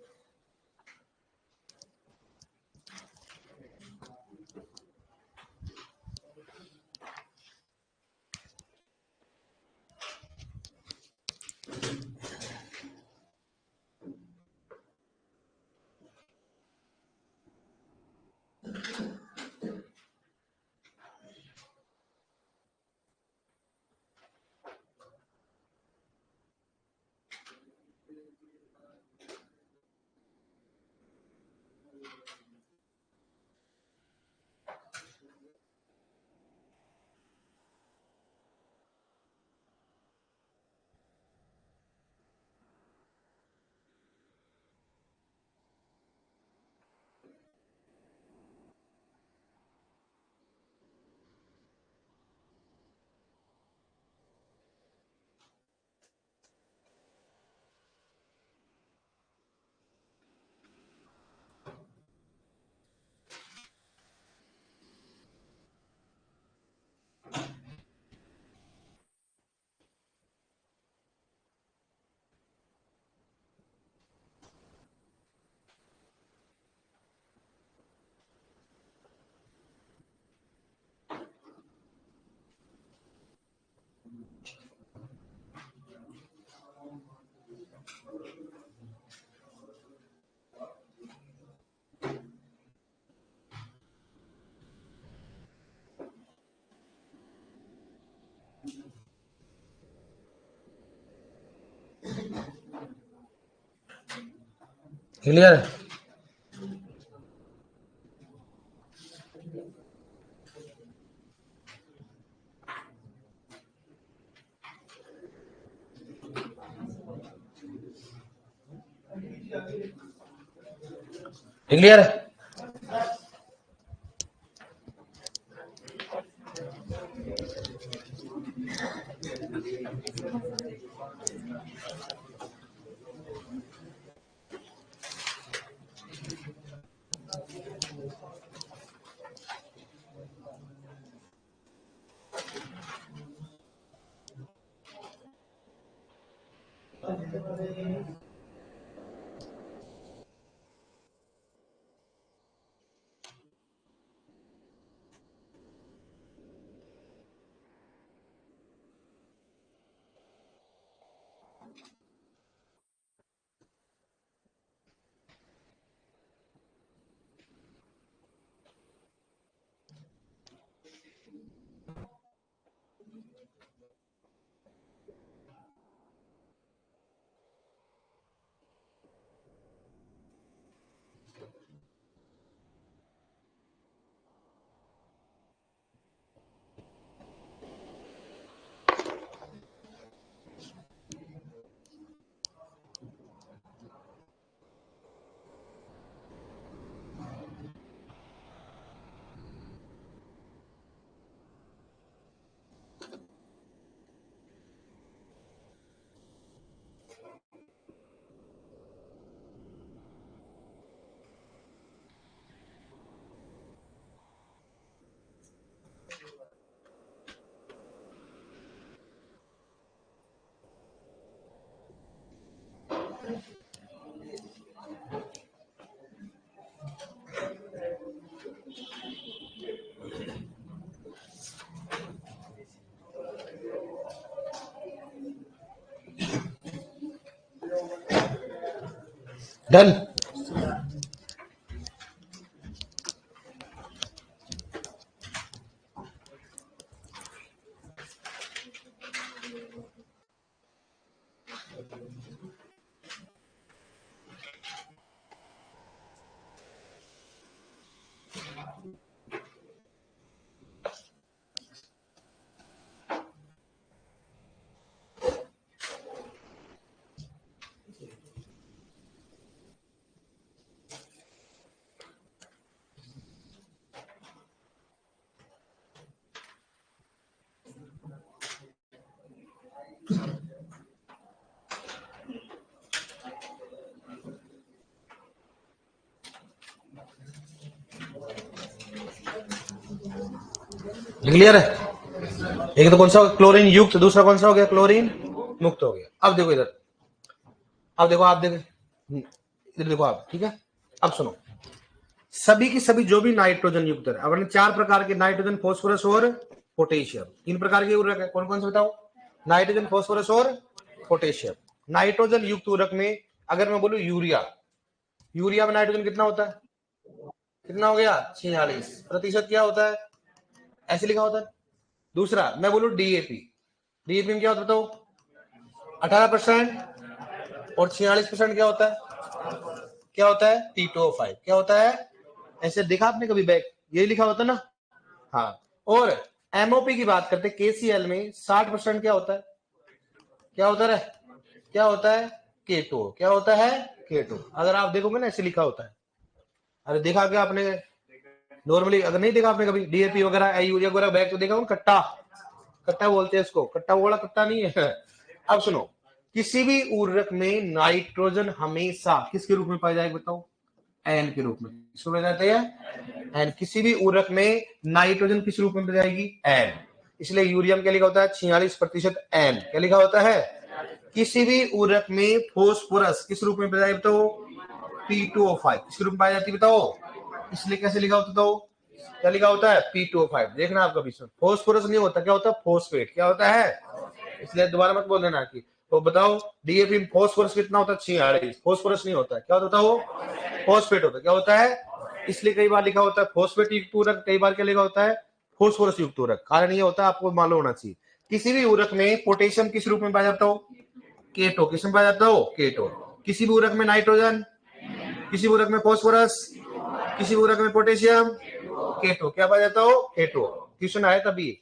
क्लियर? क्लियर? डन। क्लियर है? एक तो कौन सा क्लोरीन युक्त, दूसरा कौन सा हो गया क्लोरीन मुक्त हो गया। अब देखो इधर, अब देखो आप देखो इधर देखो आप, ठीक है। अब सुनो, सभी की सभी जो भी नाइट्रोजन युक्त है, अब 4 प्रकार के नाइट्रोजन, फास्फोरस और पोटेशियम, 3 प्रकार के उर्वरक है। कौन कौन से बताओ? नाइट्रोजन, फास्फोरस और पोटेशियम। नाइट्रोजन युक्त उर्वरक में अगर मैं बोलूं यूरिया, यूरिया में नाइट्रोजन कितना होता है? कितना हो गया? 46%। क्या होता है? ऐसे लिखा होता है। दूसरा मैं बोलूं डीएपी, डीएपी में क्या होता है बताओ? 18%। और 46% क्या होता है? क्या होता है? P2O5। क्या होता है? ऐसे देखा आपने कभी बैग, ये लिखा होता है ना? हाँ। और एमओपी की बात करते, केसीएल में 60% क्या होता है? क्या होता है? क्या होता है? केटो। क्या होता है? केटो। अगर आप देखोगे ना ऐसे लिखा होता है। अरे देखा क्या आपने? नॉर्मली अगर नहीं देखा आपने कभी डीएपी वगैरह, यूरिया वगैरह बैग तो देखा, कट्टा, कट्टा बोलते हैं इसको, कट्टा वाला कट्टा नहीं है। अब सुनो, किसी भी उर्वरक में नाइट्रोजन हमेशा किसके रूप में पाया जाएगा बताओ? एन के रूप में। किसको पाया जाता है? एन। किसी भी उर्वरक में नाइट्रोजन किस रूप में पाई जाएगी? एन। इसलिए यूरियम क्या लिखा होता है? 46% एन। क्या लिखा होता है? किसी भी उर्वरक में फोस्फोरस किस रूप में पाया जाएगा बताओ? P2O5। किस रूप में पाई जाती है बताओ? इसलिए कैसे लिखा होता है? क्या लिखा होता है? P2O5। देखना आपका विषय, फोस्फोरस नहीं होता, क्या होता है? फोस्फेट। क्या होता है? इसलिए दोबारा मत बोल देना कि तो बताओ डीएपी में फोस्फोरस कितना होता है? 46। फोस्फोरस नहीं होता है, क्या होता है? वो फोस्फेट होता है। क्या होता है? इसलिए कई बार लिखा होता है फोस्फेट युक्त उर्वरक, कई बार क्या लिखा होता है? फोस्फोरस युक्त उर्वरक। कारण ये होता है, आपको मालूम होना चाहिए। किसी भी उर्वरक में पोटेशियम किस रूप में पाया जाता हो? केटो। किस में पाया जाता हो? केटो। किसी भी उर्वरक में नाइट्रोजन, किसी उर्वरक में फास्फोरस, किसी उर्वरक में पोटेशियम, केटो। क्या पाया जाता हो? केटो। क्वेश्चन आया तभी,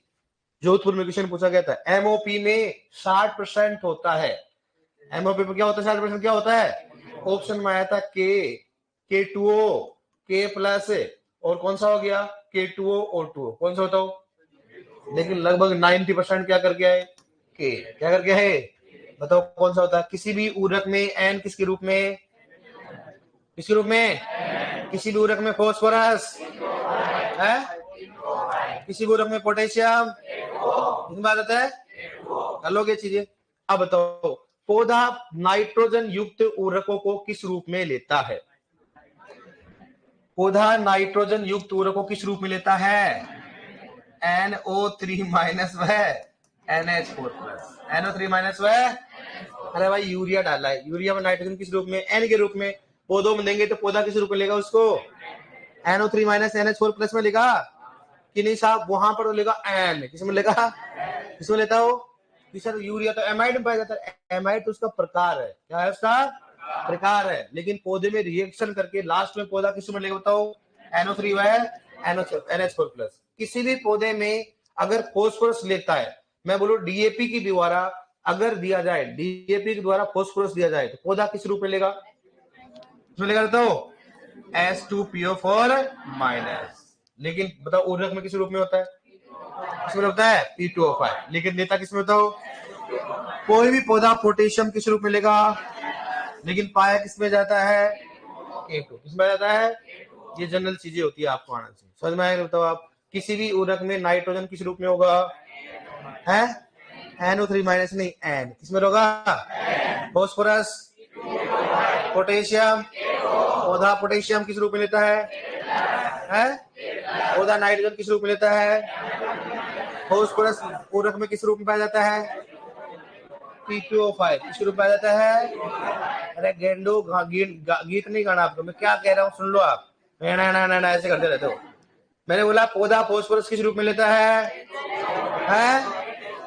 जोधपुर में क्वेश्चन पूछा गया था। एमओपी में 60% होता है। एमओपी में क्या होता है? 60% क्या होता है? ऑप्शन में आया था K2O, K प्लस, और कौन सा हो गया? K2O O2। कौन सा होता हो? लेकिन लगभग 90% क्या करके आए? के। क्या करके आए? बताओ कौन सा होता है? किसी भी उर्वरक में एन किसके रूप में? किसके रूप में? किसी भी उर्वरक में फास्फोरस है, किसी भी उर्वरक में पोटेशियम, इसमें बात आता है। कर लोगे चीजें। अब बताओ, पौधा नाइट्रोजन युक्त उर्वरकों को किस रूप में लेता है? पौधा नाइट्रोजन युक्त उर्वरकों किस रूप में लेता है? NO3 माइनस व NH4 प्लस। NO3 माइनस व, अरे भाई यूरिया डाला है, यूरिया में नाइट्रोजन किस रूप में? एन के रूप में। पौधों में देंगे तो पौधा किस रूप में लेगा उसको? NO3 माइनस NH4 प्लस में लेगा कि नहीं साहब? वहां पर लेगा एन। किसमें लेगा? किसमें लेता हो? सर यूरिया तो एमाइड में पाया जाता है। एमाइड तो उसका प्रकार है। क्या है उसका? प्रकार है। लेकिन पौधे में रिएक्शन करके लास्ट में पौधा किसमें लेगा बताओ? NO3 व NH4 प्लस। किसी भी पौधे में अगर फास्फोरस लेता है, मैं बोलूं डीएपी की द्वारा अगर दिया जाए, डीएपी के द्वारा फास्फोरस दिया जाए तो पौधा किस रूप में लेगा? किसमें लेगा बताओ? H2PO4 minus. लेकिन बताओ उर्वरक में किस रूप में होता है? किसमें होता है? P2O5। लेकिन नेता किसमें होता हो? कोई भी पौधा पोटेशियम किस रूप में लेगा? लेकिन पाया किसमें जाता है? K2। किसमें जाता है? ये जनरल चीजें होती है, आपको आना चाहिए। समझ में आएगा? बताओ आप, किसी भी उर्वरक में नाइट्रोजन किस रूप में होगा? है NO3 माइनस नहीं, एन। किसमें होगा? Phosphorus, potassium. पौधा पोटेशियम किस रूप में लेता है? पौधा नाइट्रोजन किस रूप में लेता है? फास्फोरस उर्वरक में किस रूप में पाया जाता है? P2O5। किस रूप में पाया जाता है? अरे गेंडो गीत नहीं गाना आपको, मैं क्या कह रहा हूँ सुन लो आप। ना ऐसे करते रहते हो। मैंने बोला पौधा फास्फोरस किस रूप में लेता है?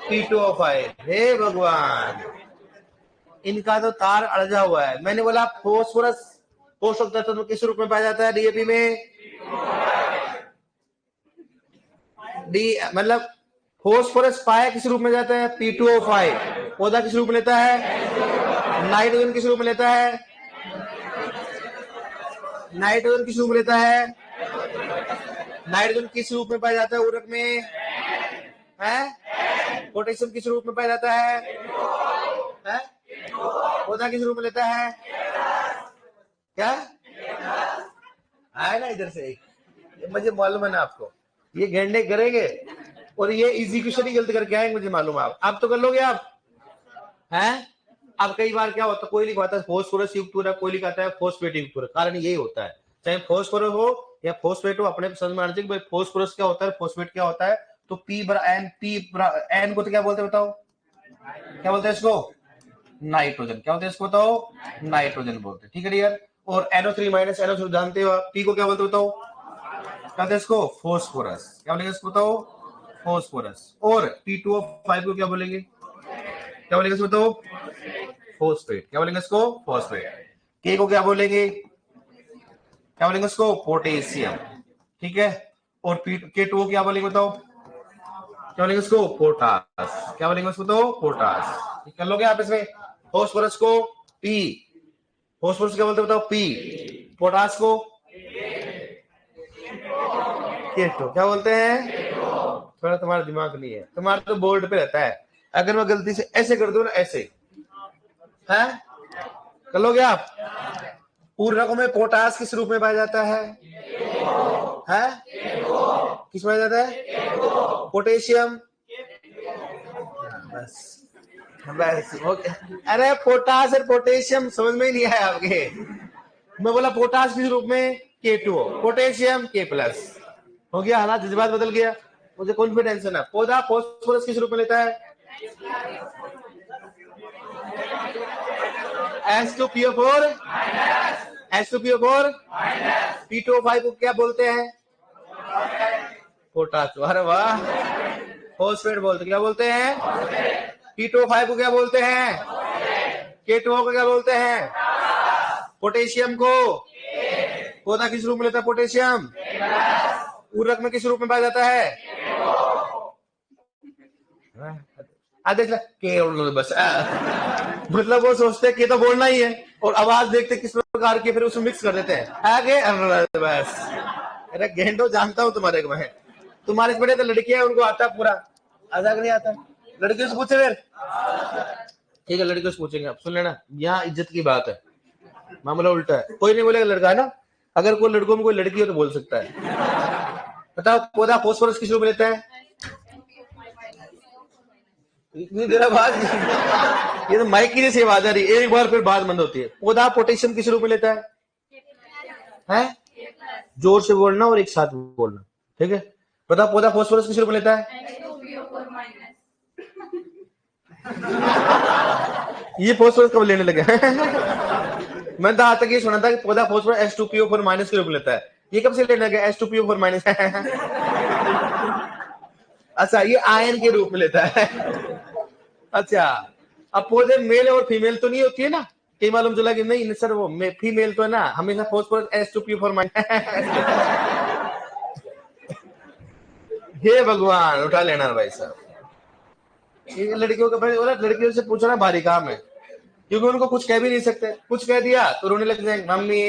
P2O5। हे भगवान, इनका तो तार अड़जा हुआ है। मैंने बोला फास्फोरस पोषक तत्व किस रूप में पाया जाता है? डीएपी में। डी मतलब फास्फोरस पाया किस रूप में जाता है? P2O5। पौधा किस रूप में लेता है? नाइट्रोजन किस रूप में लेता है? नाइट्रोजन किस रूप में लेता है? नाइट्रोजन किस रूप में पाया जाता है उर्वरक में? पोटेशियम किस रूप में पाया जाता है? पौधा किस रूप में लेता है? क्या आए ना इधर से, ये मुझे मालूम है ना आपको, ये घेरने करेंगे। और ये इजी क्वेश्चन ही गलत करके आए, मुझे मालूम है। आप तो कर लोगे आप, हैं? अब कई बार क्या होता है, कोई लिखवाता है फोस्फोरस युक्त पूरा, कोई लिखाता है फोस्फेट युक्त पूरा। कारण यही होता है, चाहे फोस्फोरस हो या फोस्फेट हो, अपने समझ में आना चाहिए भाई फोस्फोरस क्या होता है, फोस्फेट क्या होता है। तो पी एन, एन को तो क्या बोलते हैं बताओ, क्या बोलते हैं इसको? नाइट्रोजन। क्या बोलते हैं इसको बताओ? नाइट्रोजन बोलते हैं, ठीक है डियर। और NO3 माइनस NO3 जानते हो आप, पी को क्या बोलते हो बताओ? क्या बोलते हैं इसको? फोस्फोरस। क्या बोलेंगे इसको बताओ? फोस्फोरस। और P2O5 को क्या बोलेंगे? क्या बोलेंगे इसको बताओ? फोस्फेट। क्या बोलेंगे इसको? फोस्फेट। के को क्या बोलेंगे? क्या बोलेंगे इसको? पोटेशियम, ठीक है। और K2O क्या बोलेंगे बताओ? क्या बोलेंगे इसको? पोटास। क्या बोलेंगे इसको तो? पोटास। कर लोगे आप इसमें? फोस्फोरस को पी, फोस्फोरस क्या बोलते बताओ? पी। पोटास को केटो। क्या बोलते हैं? थोड़ा तुम्हारा दिमाग नहीं है, तुम्हारा तो बोर्ड पे रहता है। अगर मैं गलती से ऐसे कर दूं ना, ऐसे है, कर लोगे आप? पूर्णकों में पोटास किस रूप में पाया जाता है? किस में पाया जाता है? पोटेशियम। बस बस ओके। अरे पोटास और पोटेशियम समझ में ही नहीं आया आपके। मैं बोला पोटास किस रूप में? K2O, potassium K plus. हो गया, हालात जज्बात बदल गया, मुझे कॉन्फिडेंस है ना। पौधा फॉस्फोरस किस रूप में लेता है? H2PO4, H2PO4, P2O5 को क्या बोलते हैं? पोटास। अरे वाह, फॉस्फेट बोलते, क्या बोलते हैं? P2O5 को क्या बोलते हैं? K2O को क्या बोलते हैं? पोटेशियम को पौधा किस रूप में लेता है? पोटेशियम। उर्वरक में किस रूप में पाया जाता है? बस मतलब वो सोचते हैं कि तो बोलना ही है, और आवाज देखते किस प्रकार की, फिर उसमें मिक्स कर देते हैं आगे। बस अरे गेंडो, जानता हूँ तुम्हारे को मैं। तुम्हारे से बड़े तो लड़कियां, उनको आता पूरा, आधा नहीं आता। लड़कियों से पूछे फिर, ठीक है लड़कियों से पूछेंगे आप, सुन लेना, यहाँ इज्जत की बात है, मामला उल्टा है। कोई नहीं बोलेगा लड़का है ना, अगर कोई लड़कों में कोई लड़की हो तो बोल सकता है। बताओ पौधा फॉस्फोरस किस रूप में लेता है? इतनी देर बाद ये तो माइक की जैसी आवाज आ रही है, एक बार फिर बात बंद होती है। पौधा पोटेशियम किस रूप में लेता है? हैं? जोर से बोलना और एक साथ बोलना, ठीक है। बताओ पौधा फॉस्फोरस किस रूप में लेता है? ये फॉस्फोरस कब लेने लगे? मैं तो आज तक ये सुना था कि पौधा फॉस्फोरस H2PO4 माइनस के रूप में लेता है। ये कब से लेने लगे H2PO4 माइनस? अच्छा, ये आयन के रूप में लेता है। अच्छा, अब पौधे मेल और फीमेल तो नहीं होती है ना, कई मालूम चला कि नहीं सर वो फीमेल तो है ना, हमेशा फॉस्फोरस H2PO4 माइनस। हे भगवान, उठा लेना भाई साहब। ये लड़कियों का भाई, लड़कियों से पूछना भारी काम है, क्योंकि उनको कुछ कह भी नहीं सकते, कुछ कह दिया तो रोने लग जाएंगे मम्मी,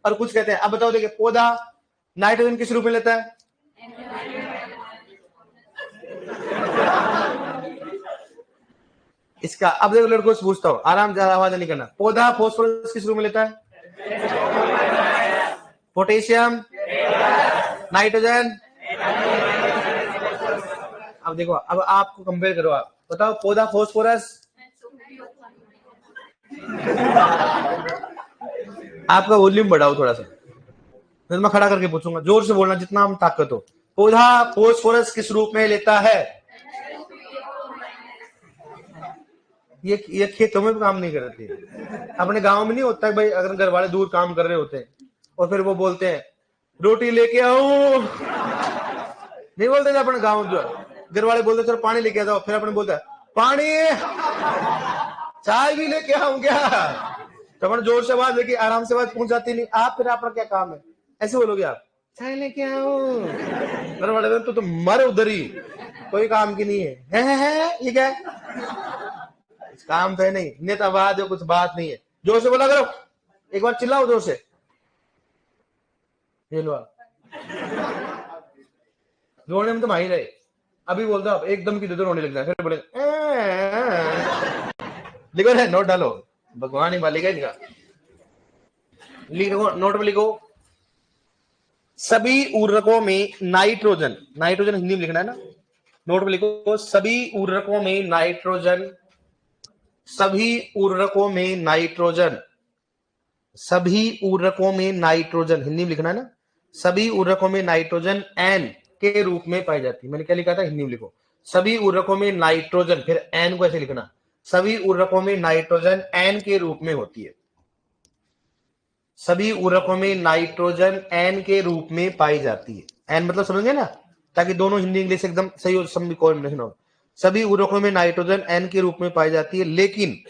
और कुछ कहते हैं। अब बताओ, देखिए पौधा नाइट्रोजन किस रूप में लेता है? इसका अब देखो, लड़कों से पूछता हूँ, आराम से आवाज नहीं करना। पौधा फॉस्फोरस किस रूप में लेता है? Potassium, nitrogen. अब देखो, अब आपको कंपेयर करो, आप बताओ पौधा फॉस्फोरस, आपका वॉल्यूम बढ़ाओ थोड़ा सा, फिर मैं खड़ा करके पूछूंगा, जोर से बोलना जितना हम ताकत हो। पौधा फॉस्फोरस किस रूप में लेता है? ये खेतों में भी काम नहीं करती है, अपने गांव में नहीं होता है भाई, अगर घर वाले दूर काम कर रहे होते हैं और फिर वो बोलते हैं रोटी लेके आओ, नहीं बोलते थे अपने गांव, जो घर वाले बोलते सर पानी लेके आओ, फिर अपने बोलता है पानी, चाय भी लेके आऊं क्या? तो अपन जोर से आवाज लेके आराम से आवाज पहुंच जाती नहीं। आप फिर आपका क्या काम है, ऐसे बोलोगे आप चाय लेके आओ, घर वाले तो मर उधर ही, कोई काम की नहीं है ये क्या है? काम तो है नहीं, नियत आवाज है, कुछ बात नहीं है। जोर से बोला करो, एक बार चिल्लाओ जोर से। ये लो आप, रोने में तो माहिर है, अभी बोल दो आप एकदम की दे दो, रोने लग जाए, फिर बोले लिखो है, नोट डालो, भगवान ही मालिक है इनका। लिखो नोट में लिखो, सभी उर्वरकों में नाइट्रोजन, नाइट्रोजन हिंदी में लिखना है ना, नोट में लिखो, सभी उर्वरकों में नाइट्रोजन, सभी उर्वरकों में नाइट्रोजन, सभी उर्वरकों में नाइट्रोजन हिंदी में लिखना है ना, सभी उर्वरकों में नाइट्रोजन एन के रूप में पाई जाती है। मैंने क्या लिखा था, हिंदी में लिखो, सभी उर्वरकों में नाइट्रोजन, फिर एन को ऐसे लिखना, सभी उर्वरकों में नाइट्रोजन एन के रूप में होती है, सभी उर्वरकों में नाइट्रोजन एन के रूप में पाई जाती है। एन मतलब समझ गए ना, ताकि दोनों हिंदी इंग्लिश एकदम सही हो, सब कॉम्बिनेशन हो। सभी उर्वरकों में नाइट्रोजन एन के रूप में पाई जाती है, लेकिन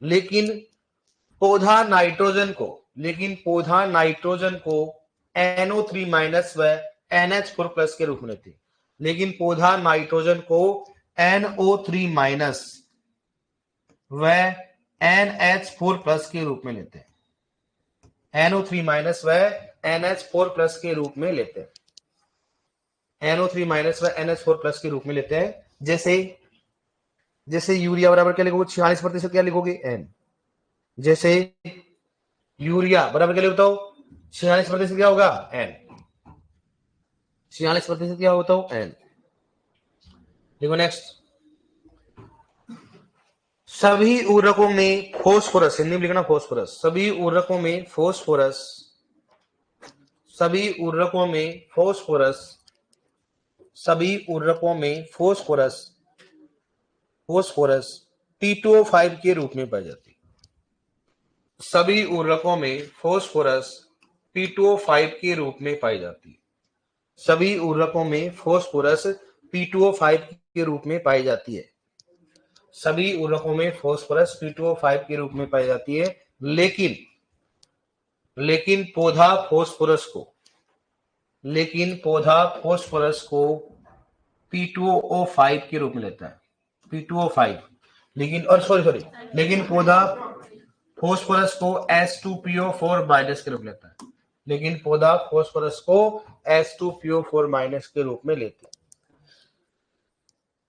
लेकिन पौधा नाइट्रोजन को, लेकिन पौधा नाइट्रोजन को NO3 माइनस व NH4 प्लस के रूप में लेती है, लेकिन पौधा नाइट्रोजन को NO3 माइनस व NH4 प्लस के रूप में लेते हैं, NO3 माइनस व NH4 प्लस के रूप में लेते हैं, NO3 माइनस व NH4 प्लस के रूप में लेते हैं। जैसे जैसे यूरिया बराबर क्या लिखोगे, 46% क्या लिखोगे, N। जैसे यूरिया बराबर क्या लिखता हूं, 46% क्या होगा, N। 46% क्या होता हो, N। देखो नेक्स्ट, सभी उर्वरकों में फोस्फोरस हिंदी में लिखना, फोस्फोरस, सभी उर्वरकों में फोस्फोरस, सभी उर्वरकों में फोस्फोरस, सभी उर्वरकों में फोस्फोरस, फोस्फोरस P2O5 के रूप में पाई जाती है, सभी उर्वरकों में फोस्फोरस P2O5 के रूप में पाई जाती है, सभी उर्वरकों में फोस्फोरस P2O5 के रूप में पाई जाती है, सभी उर्वरकों में फोस्फोरस P2O5 के रूप में पाई जाती है, लेकिन लेकिन पौधा फोस्फोरस को, लेकिन पौधा फोस्फोरस को P2O5 के रूप में लेता है, P2O5, लेकिन और सॉरी लेकिन पौधा फोस्फोरस को H2PO4 माइनस के रूप में लेता है, लेकिन पौधा फोस्फोरस को H2PO4 माइनस के रूप में लेता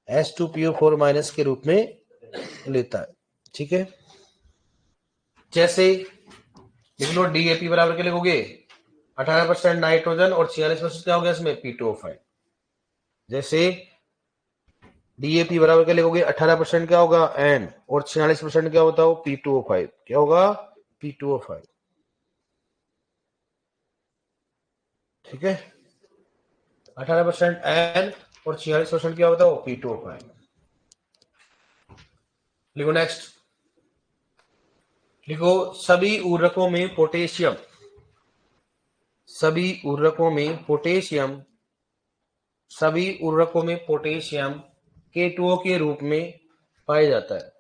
है, H2PO4 माइनस के रूप में लेता है, ठीक है। जैसे लिख लो DAP बराबर क्या लिखोगे, 18% नाइट्रोजन और 46% क्या हो गया इसमें, P2O5। जैसे DAP बराबर क्या लिखोगे, 18% क्या होगा, N, और 46% क्या होता हो, P2O5, क्या होगा, P2O5, ठीक है। 18% N और 46% क्या होता हो, P2O5। लिखो नेक्स्ट, लिखो सभी उर्वरकों में पोटेशियम, सभी उर्वरकों में पोटेशियम, सभी उर्वरकों में पोटेशियम K2O के रूप में पाया जाता है,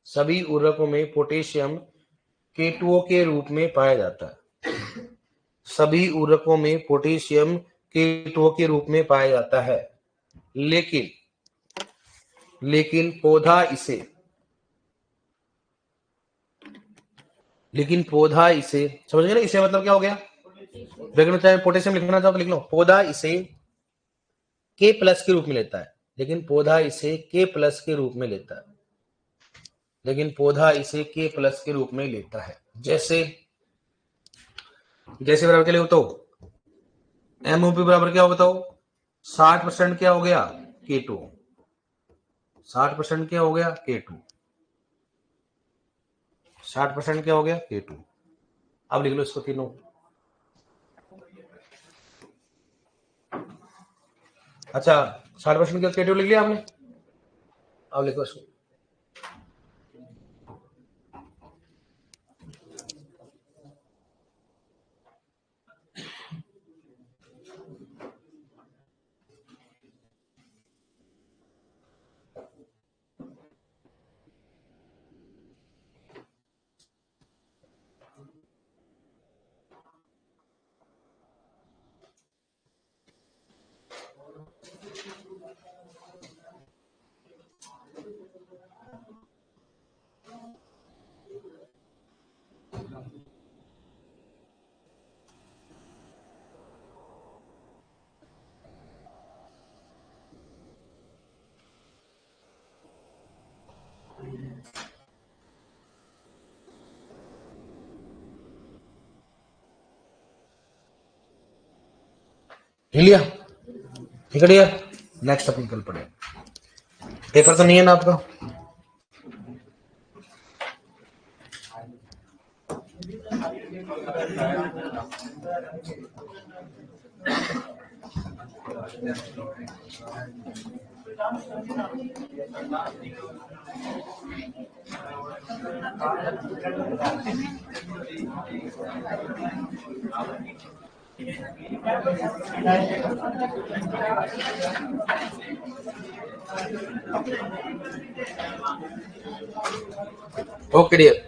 सभी उर्वरकों में पोटेशियम K2O के रूप में पाया जाता है, सभी उर्वरकों में पोटेशियम K2O के रूप में पाया जाता है, लेकिन लेकिन पौधा इसे, लेकिन पौधा इसे, समझ गए ना, इसे मतलब क्या हो गया, देखना चाहे पोटेशियम लिखना चाहो तो लिख लो, पौधा इसे K प्लस के रूप में लेता है, लेकिन पौधा इसे K प्लस के रूप में लेता है, लेकिन पौधा इसे K प्लस के रूप में लेता है। जैसे जैसे बराबर के लिए बताओ, MOP बराबर क्या हो बताओ, 60% क्या हो गया, K2, 60% क्या हो गया, K2, 60% क्या हो गया, K2। अब लिख लो इसको तीनों, अच्छा 60% क्या K2 लिख लिया आपने, अब लिखो इसको, लिया ठीक है डियर। नेक्स्ट अपन कल पढ़े। पेपर तो नहीं है ना आपका? Okay dear.